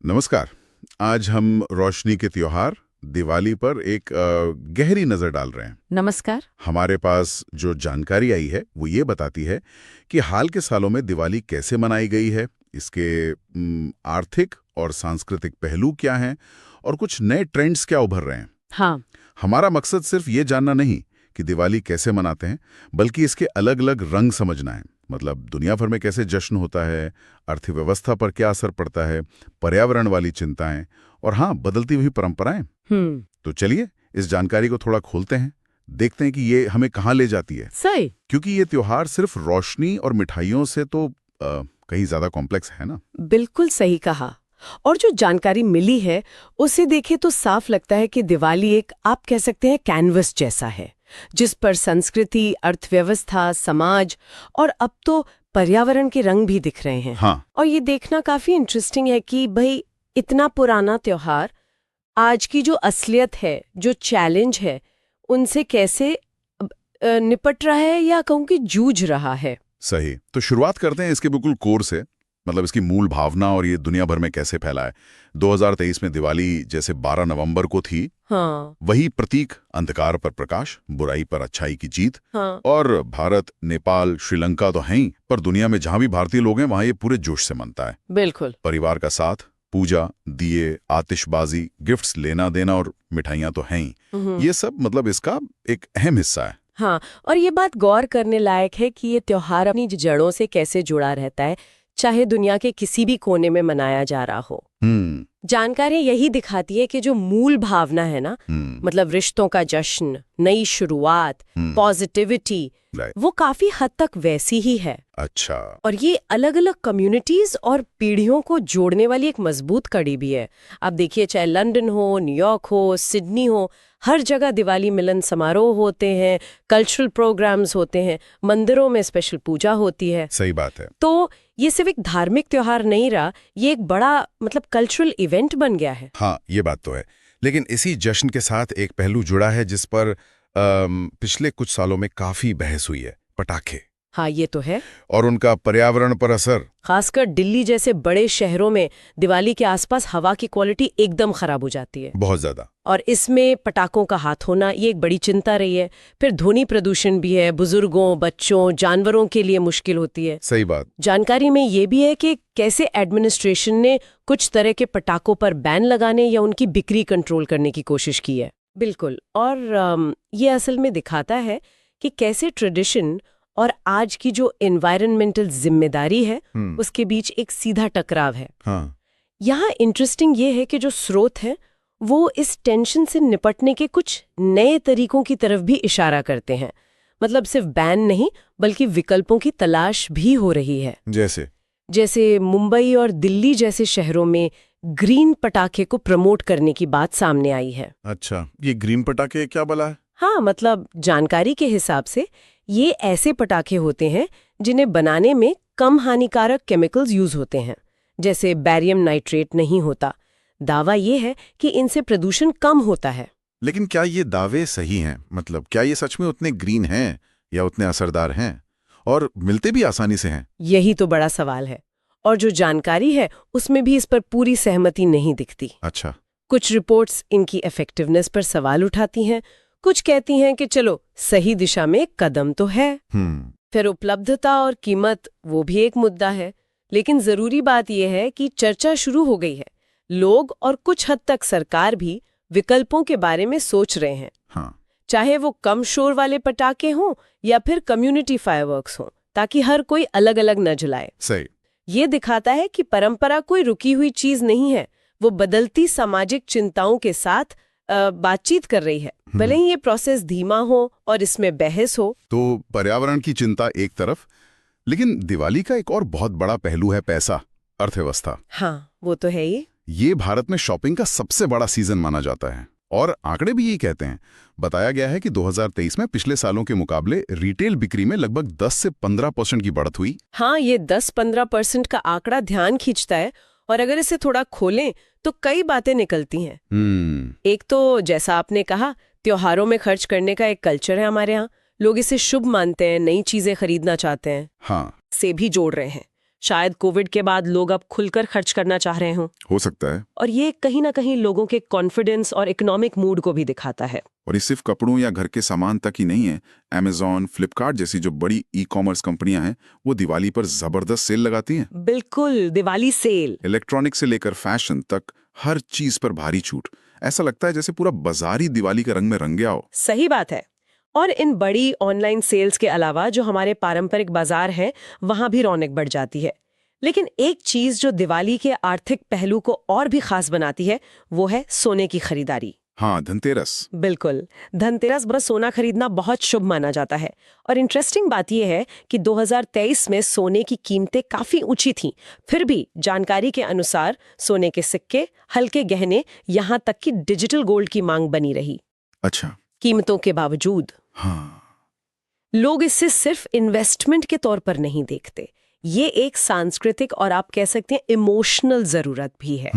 नमस्कार। आज हम रोशनी के त्योहार दिवाली पर एक गहरी नजर डाल रहे हैं। नमस्कार। हमारे पास जो जानकारी आई है वो ये बताती है कि हाल के सालों में दिवाली कैसे मनाई गई है, इसके आर्थिक और सांस्कृतिक पहलू क्या हैं और कुछ नए ट्रेंड्स क्या उभर रहे हैं। हाँ। हमारा मकसद सिर्फ ये जानना नहीं कि दिवाली कैसे मनाते हैं, बल्कि इसके अलग अलग रंग समझना है। मतलब दुनिया भर में कैसे जश्न होता है, अर्थव्यवस्था पर क्या असर पड़ता है, पर्यावरण वाली चिंताएं और हाँ, बदलती हुई परंपराएं। तो चलिए इस जानकारी को थोड़ा खोलते हैं, देखते हैं कि ये हमें कहाँ ले जाती है। सही। क्योंकि ये त्योहार सिर्फ रोशनी और मिठाइयों से तो कहीं ज्यादा कॉम्प्लेक्स है ना। बिल्कुल सही कहा। और जो जानकारी मिली है उसे देखे तो साफ लगता है कि दिवाली एक, आप कह सकते हैं, कैनवस जैसा है जिस पर संस्कृति, अर्थव्यवस्था, समाज और अब तो पर्यावरण के रंग भी दिख रहे हैं। हाँ। और ये देखना काफी इंटरेस्टिंग है कि भाई इतना पुराना त्योहार आज की जो असलियत है, जो चैलेंज है, उनसे कैसे निपट रहा है या कहूँ कि जूझ रहा है। सही। तो शुरुआत करते हैं इसके बिल्कुल कोर से, मतलब इसकी मूल भावना और ये दुनिया भर में कैसे फैला है। 2023 में दिवाली जैसे 12 नवंबर को थी। हाँ। वही प्रतीक, अंधकार पर प्रकाश, बुराई पर अच्छाई की जीत। हाँ। और भारत, नेपाल, श्रीलंका तो हैं ही, पर दुनिया में जहां भी भारतीय लोग हैं वहां ये पूरे जोश से मनता है। बिल्कुल। परिवार का साथ, पूजा, दिए, आतिशबाजी, गिफ्ट्स लेना देना और मिठाइयां तो हैं ही। ये सब मतलब इसका एक अहम हिस्सा है। हाँ, और ये बात गौर करने लायक है कि ये त्योहार अपनी जड़ों से कैसे जुड़ा रहता है, चाहे दुनिया के किसी भी कोने में मनाया जा रहा हो। जानकारी यही दिखाती है कि जो मूल भावना है ना, मतलब रिश्तों का जश्न, नई शुरुआत, पॉजिटिविटी, वो काफी हद तक वैसी ही है। अच्छा। और ये अलग अलग कम्युनिटीज और पीढ़ियों को जोड़ने वाली एक मजबूत कड़ी भी है। आप देखिए, चाहे लंदन हो, न्यूयॉर्क हो, सिडनी हो, हर जगह दिवाली मिलन समारोह होते हैं, कल्चरल प्रोग्राम्स होते हैं, मंदिरों में स्पेशल पूजा होती है। सही बात है। तो ये सिर्फ एक धार्मिक त्योहार नहीं रहा, ये एक बड़ा मतलब कल्चरल इवेंट बन गया है। हाँ, ये बात तो है। लेकिन इसी जश्न के साथ एक पहलू जुड़ा है जिस पर पिछले कुछ सालों में काफी बहस हुई है, पटाखे। हाँ, ये तो है। और उनका पर्यावरण पर असर। खासकर दिल्ली जैसे बड़े शहरों में दिवाली के आसपास हवा की क्वालिटी एकदम खराब हो जाती है, बहुत ज्यादा। और इसमें पटाखों का हाथ होना ये एक बड़ी चिंता रही है। फिर ध्वनि प्रदूषण भी है, बुजुर्गों, बच्चों, जानवरों के लिए मुश्किल होती है। सही बात। जानकारी में ये भी है कि कैसे एडमिनिस्ट्रेशन ने कुछ तरह के पटाखों पर बैन लगाने या उनकी बिक्री कंट्रोल करने की कोशिश की है। बिल्कुल। और ये असल में दिखाता है कि कैसे ट्रेडिशन और आज की जो एनवायरनमेंटल जिम्मेदारी है उसके बीच एक सीधा टकराव है। हाँ। यहाँ इंटरेस्टिंग ये है कि जो स्रोत है वो इस टेंशन से निपटने के कुछ नए तरीकों की तरफ भी इशारा करते हैं। मतलब सिर्फ बैन नहीं, बल्कि विकल्पों की तलाश भी हो रही है। जैसे मुंबई और दिल्ली जैसे शहरों में ग्रीन पटाखे को प्रमोट करने की बात सामने आई है। अच्छा, ये ग्रीन पटाखे क्या भला है? हाँ, मतलब जानकारी के हिसाब से ये ऐसे पटाखे होते हैं जिन्हें बनाने में कम हानिकारक केमिकल्स यूज होते हैं, जैसे बैरियम नाइट्रेट नहीं होता। दावा ये है कि इनसे प्रदूषण कम होता है। लेकिन क्या ये दावे सही हैं? मतलब क्या ये सच में उतने ग्रीन हैं या उतने असरदार हैं और मिलते भी आसानी से हैं? यही तो बड़ा सवाल है, और जो जानकारी है उसमें भी इस पर पूरी सहमति नहीं दिखती। अच्छा। कुछ रिपोर्ट्स इनकी इफेक्टिवनेस पर सवाल उठाती हैं, कुछ कहती हैं कि चलो सही दिशा में कदम तो है। फिर उपलब्धता और कीमत, वो भी एक मुद्दा है। लेकिन जरूरी बात यह है कि चर्चा शुरू हो गई है। लोग और कुछ हद तक सरकार भी विकल्पों के बारे में सोच रहे हैं। हाँ। चाहे वो कम शोर वाले पटाखे हों या फिर कम्युनिटी फायरवर्क्स हों, ताकि हर कोई अलग अलग न जलाए। सही। ये दिखाता है कि परंपरा कोई रुकी हुई चीज नहीं है, वो बदलती सामाजिक चिंताओं के साथ बातचीत कर रही है। भले ही ये प्रोसेस धीमा हो और इसमें बहस हो। तो पर्यावरण की चिंता एक तरफ, लेकिन दिवाली का एक और बहुत बड़ा पहलू है पैसा, अर्थव्यवस्था। हाँ, वो तो है ही। ये भारत में शॉपिंग का सबसे बड़ा सीजन माना जाता है और आंकड़े भी यही कहते हैं। बताया गया है कि 2023 में पिछले सालों के मुकाबले रिटेल बिक्री में लगभग 10 से 15% की बढ़त हुई। हाँ, ये 10-15% का आंकड़ा ध्यान खींचता है, और अगर इसे थोड़ा खोलें तो कई बातें निकलती हैं। एक तो जैसा आपने कहा, त्योहारों में खर्च करने का एक कल्चर है हमारे यहाँ। लोग इसे शुभ मानते हैं, नई चीजें खरीदना चाहते हैं। हाँ। से भी जोड़ रहे हैं। शायद कोविड के बाद लोग अब खुलकर खर्च करना चाह रहे हों। हो सकता है। और ये कहीं ना कहीं लोगों के कॉन्फिडेंस और इकोनॉमिक मूड को भी दिखाता है। और ये सिर्फ कपड़ों या घर के सामान तक ही नहीं है। Amazon, फ्लिपकार्ट जैसी जो बड़ी ई-कॉमर्स कंपनियां हैं वो दिवाली पर जबरदस्त सेल लगाती हैं। बिल्कुल, दिवाली सेल। इलेक्ट्रॉनिक से लेकर फैशन तक हर चीज पर भारी छूट। ऐसा लगता है जैसे पूरा बाजार ही दिवाली के रंग में रंग गया हो। सही बात है। और इन बड़ी ऑनलाइन सेल्स के अलावा जो हमारे पारंपरिक बाजार हैं वहां भी रौनक बढ़ जाती है। लेकिन एक चीज जो दिवाली के आर्थिक पहलू को और भी खास बनाती है वो है सोने की खरीदारी। हाँ, धनतेरस। बिल्कुल, धनतेरस पर सोना खरीदना बहुत शुभ माना जाता है। और इंटरेस्टिंग बात यह है कि 2023 में सोने की कीमतें काफी ऊंची थीं। फिर भी जानकारी के अनुसार सोने के सिक्के, हल्के गहने, यहाँ तक कि डिजिटल गोल्ड की मांग बनी रही। अच्छा। कीमतों के बावजूद हाँ। लोग इसे सिर्फ इन्वेस्टमेंट के तौर पर नहीं देखते। ये एक सांस्कृतिक और आप कह सकते हैं इमोशनल जरूरत भी है।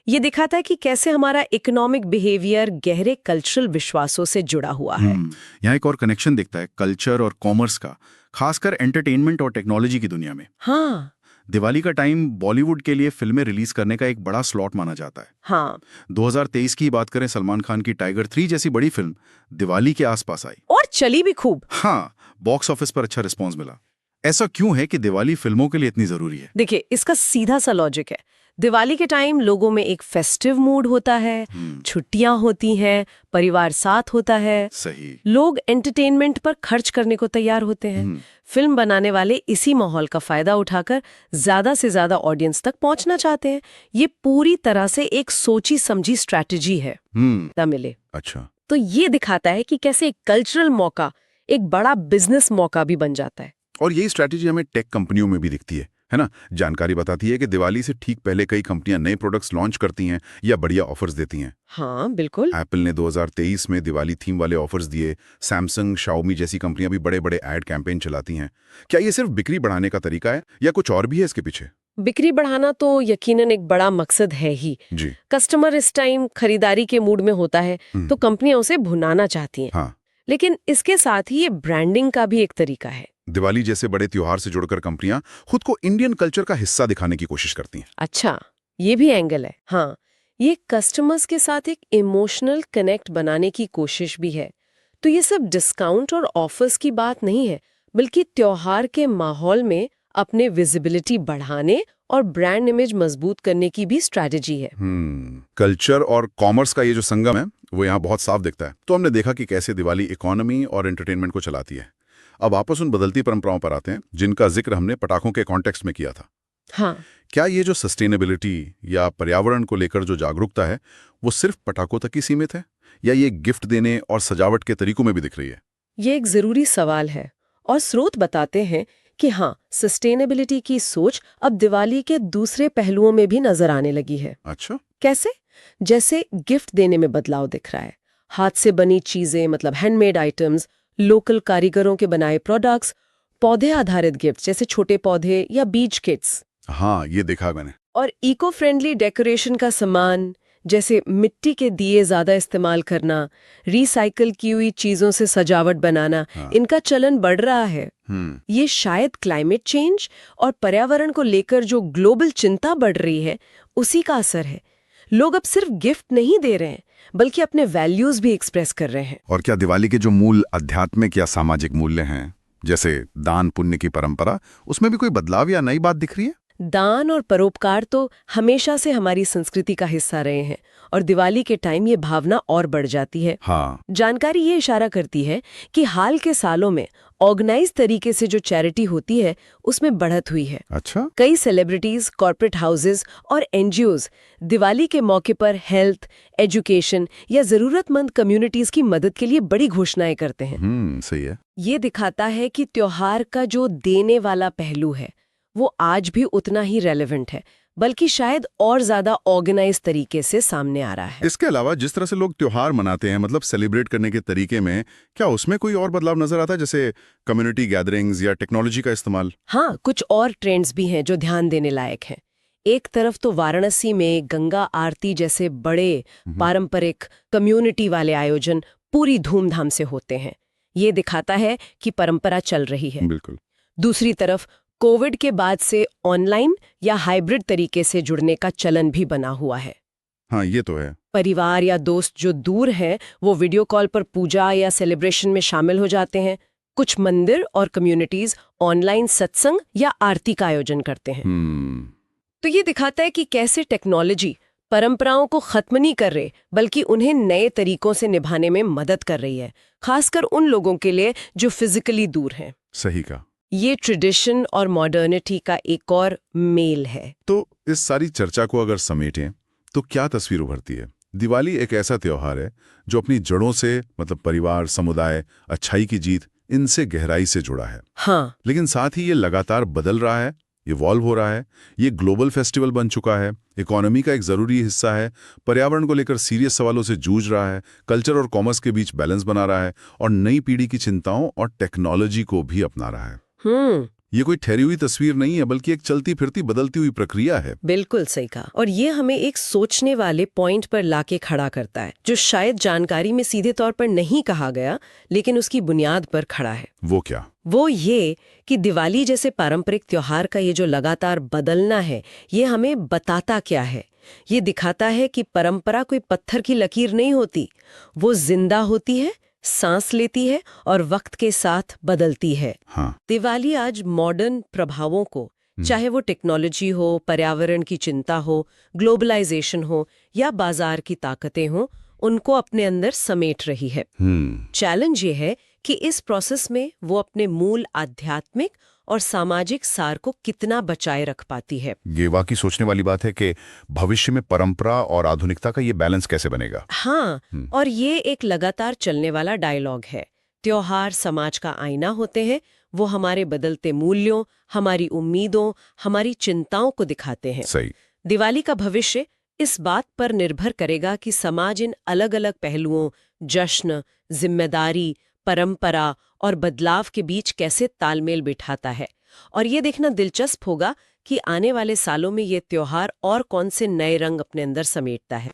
ये दिखाता है कि कैसे हमारा इकोनॉमिक बिहेवियर गहरे कल्चरल विश्वासों से जुड़ा हुआ है। यहाँ एक और कनेक्शन दिखता है कल्चर और कॉमर्स का, खासकर एंटरटेनमेंट और टेक्नोलॉजी की दुनिया में। हाँ, दिवाली का टाइम बॉलीवुड के लिए फिल्में रिलीज करने का एक बड़ा स्लॉट माना जाता है। हाँ। 2023 की बात करें, सलमान खान की टाइगर 3 जैसी बड़ी फिल्म दिवाली के आसपास आई और चली भी खूब। हाँ, बॉक्स ऑफिस पर अच्छा रिस्पॉन्स मिला। ऐसा क्यों है कि दिवाली फिल्मों के लिए इतनी जरूरी है? देखिए, इसका सीधा सा लॉजिक है। दिवाली के टाइम लोगों में एक फेस्टिव मूड होता है, छुट्टियां होती हैं, परिवार साथ होता है। सही। लोग एंटरटेनमेंट पर खर्च करने को तैयार होते हैं। फिल्म बनाने वाले इसी माहौल का फायदा उठाकर ज्यादा से ज्यादा ऑडियंस तक पहुंचना चाहते हैं। ये पूरी तरह से एक सोची समझी स्ट्रैटेजी है। मिले। अच्छा। तो ये दिखाता है कि कैसे एक कल्चरल मौका एक बड़ा बिजनेस मौका भी बन जाता है। और यही स्ट्रैटेजी हमें टेक कंपनियों में भी दिखती है ना? जानकारी बताती है कि दिवाली से ठीक पहले कई कंपनियां नए प्रोडक्ट्स लॉन्च करती हैं या बढ़िया ऑफर्स देती हैं। हाँ, बिल्कुल। एप्पल ने 2023 में दिवाली थीम वाले ऑफर्स दिए। सैमसंग, शाओमी जैसी कंपनियां भी बड़े-बड़े एड कैंपेन चलाती हैं। क्या ये सिर्फ बिक्री बढ़ाने का तरीका है या कुछ और भी है इसके पीछे? बिक्री बढ़ाना तो यकीनन एक बड़ा मकसद है ही। जी। कस्टमर इस टाइम खरीदारी के मूड में होता है तो कंपनियां उसे भुनाना चाहती हैं। हाँ। लेकिन इसके साथ ही ये ब्रांडिंग का भी एक तरीका है। दिवाली जैसे बड़े त्योहार से जुड़कर कंपनियां खुद को इंडियन कल्चर का हिस्सा दिखाने की कोशिश करती हैं। अच्छा, ये भी एंगल है। हाँ, ये कस्टमर्स के साथ एक इमोशनल कनेक्ट बनाने की कोशिश भी है। तो ये सब डिस्काउंट और ऑफर्स की बात नहीं है, बल्कि त्योहार के माहौल में अपने विजिबिलिटी बढ़ाने और ब्रांड इमेज मजबूत करने की भी स्ट्रैटेजी है। कल्चर और कॉमर्स का ये जो संगम है वो यहाँ बहुत साफ दिखता है। तो हमने देखा कि कैसे दिवाली इकोनॉमी और एंटरटेनमेंट को चलाती है। अब वापस उन बदलती परंपराओं पर आते हैं जिनका जिक्र हमने पटाखों के कॉन्टेक्स्ट में किया था। हाँ। क्या ये जो सस्टेनेबिलिटी या पर्यावरण को लेकर जो जागरूकता है वो सिर्फ पटाखों तक ही सीमित है या ये गिफ्ट देने और सजावट के तरीकों में भी दिख रही है? ये एक जरूरी सवाल है और स्रोत बताते हैं कि हाँ, सस्टेनेबिलिटी की सोच अब दिवाली के दूसरे पहलुओं में भी नजर आने लगी है। अच्छा। कैसे? जैसे गिफ्ट देने में बदलाव दिख रहा है। हाथ से बनी चीजें मतलब हैंडमेड आइटम्स, लोकल कारीगरों के बनाए प्रोडक्ट्स, पौधे आधारित गिफ्ट जैसे छोटे पौधे या बीज किट्स। हाँ, ये देखा मैंने। और इको फ्रेंडली डेकोरेशन का सामान जैसे मिट्टी के दिए ज्यादा इस्तेमाल करना, रिसाइकल की हुई चीजों से सजावट बनाना, इनका चलन बढ़ रहा है। ये शायद क्लाइमेट चेंज और पर्यावरण को लेकर जो ग्लोबल चिंता बढ़ रही है उसी का असर है। लोग अब सिर्फ गिफ्ट नहीं दे रहे हैं बल्कि अपने वैल्यूज भी एक्सप्रेस कर रहे हैं। और क्या दिवाली के जो मूल आध्यात्मिक या सामाजिक मूल्य हैं जैसे दान पुण्य की परंपरा, उसमें भी कोई बदलाव या नई बात दिख रही है? दान और परोपकार तो हमेशा से हमारी संस्कृति का हिस्सा रहे हैं और दिवाली के टाइम ये भावना और बढ़ जाती है। हाँ। जानकारी ये इशारा करती है कि हाल के सालों में ऑर्गेनाइज तरीके से जो चैरिटी होती है उसमें बढ़त हुई है। अच्छा। कई सेलिब्रिटीज, कॉर्पोरेट हाउसेस और एनजीओज दिवाली के मौके पर हेल्थ, एजुकेशन या जरूरतमंद कम्युनिटीज की मदद के लिए बड़ी घोषणाएं करते हैं। सही है। ये दिखाता है कि त्योहार का जो देने वाला पहलू है वो आज भी उतना ही रेलेवेंट है, बल्कि शायद और ज्यादा ऑर्गेनाइज तरीके से सामने आ रहा है। इसके अलावा जिस तरह से लोग त्योहार मनाते हैं, मतलब सेलिब्रेट करने के तरीके में, क्या उसमें कोई और बदलाव नजर आता है, जैसे कम्युनिटी गैदरिंग्स या टेक्नोलॉजी का इस्तेमाल? हाँ, कुछ और ट्रेंड्स भी हैं जो ध्यान देने लायक हैं। एक तरफ तो वाराणसी में गंगा आरती जैसे बड़े पारंपरिक कम्युनिटी वाले आयोजन पूरी धूमधाम से होते हैं। ये दिखाता है कि परंपरा चल रही है। बिल्कुल। दूसरी तरफ कोविड के बाद से ऑनलाइन या हाइब्रिड तरीके से जुड़ने का चलन भी बना हुआ है। हाँ, ये तो है। परिवार या दोस्त जो दूर हैं वो वीडियो कॉल पर पूजा या सेलिब्रेशन में शामिल हो जाते हैं। कुछ मंदिर और कम्युनिटीज ऑनलाइन सत्संग या आरती का आयोजन करते हैं। तो ये दिखाता है कि कैसे टेक्नोलॉजी परंपराओं को खत्म नहीं कर रही, बल्कि उन्हें नए तरीकों से निभाने में मदद कर रही है, खासकर उन लोगों के लिए जो फिजिकली दूर हैं। सही कहा। ये ट्रेडिशन और मॉडर्निटी का एक और मेल है। तो इस सारी चर्चा को अगर समेटें तो क्या तस्वीर उभरती है? दिवाली एक ऐसा त्योहार है जो अपनी जड़ों से, मतलब परिवार, समुदाय, अच्छाई की जीत, इनसे गहराई से जुड़ा है। हाँ, लेकिन साथ ही ये लगातार बदल रहा है, इवॉल्व हो रहा है। ये ग्लोबल फेस्टिवल बन चुका है, इकोनॉमी का एक जरूरी हिस्सा है, पर्यावरण को लेकर सीरियस सवालों से जूझ रहा है, कल्चर और कॉमर्स के बीच बैलेंस बना रहा है और नई पीढ़ी की चिंताओं और टेक्नोलॉजी को भी अपना रहा है। ये कोई ठहरी हुई तस्वीर नहीं है, बल्कि एक चलती फिरती बदलती हुई प्रक्रिया है। बिल्कुल सही कहा। और ये हमें एक सोचने वाले पॉइंट पर लाके खड़ा करता है, जो शायद जानकारी में सीधे तौर पर नहीं कहा गया, लेकिन उसकी बुनियाद पर खड़ा है। वो क्या? वो ये कि दिवाली जैसे पारंपरिक त्योहार का ये जो लगातार बदलना है, ये हमें बताता क्या है? ये दिखाता है कि परंपरा कोई पत्थर की लकीर नहीं होती, वो जिंदा होती है, सांस लेती है और वक्त के साथ बदलती है। हाँ। दिवाली आज मॉडर्न प्रभावों को, चाहे वो टेक्नोलॉजी हो, पर्यावरण की चिंता हो, ग्लोबलाइजेशन हो या बाजार की ताकतें हो, उनको अपने अंदर समेट रही है। चैलेंज ये है कि इस प्रोसेस में वो अपने मूल आध्यात्मिक और सामाजिक सार को कितना बचाए रख पाती है। ये वाकई सोचने वाली बात है कि भविष्य में परंपरा और आधुनिकता का ये बैलेंस कैसे बनेगा। हाँ, और ये एक लगातार चलने वाला डायलॉग है। त्योहार समाज का आईना होते हैं, वो हमारे बदलते मूल्यों, हमारी उम्मीदों, हमारी चिंताओं को दिखाते हैं। सही। दिवाली का भविष्य इस बात पर निर्भर करेगा कि समाज इन अलग-अलग पहलुओं, जश्न, जिम्मेदारी, परंपरा और बदलाव के बीच कैसे तालमेल बिठाता है। और ये देखना दिलचस्प होगा कि आने वाले सालों में ये त्योहार और कौन से नए रंग अपने अंदर समेटता है।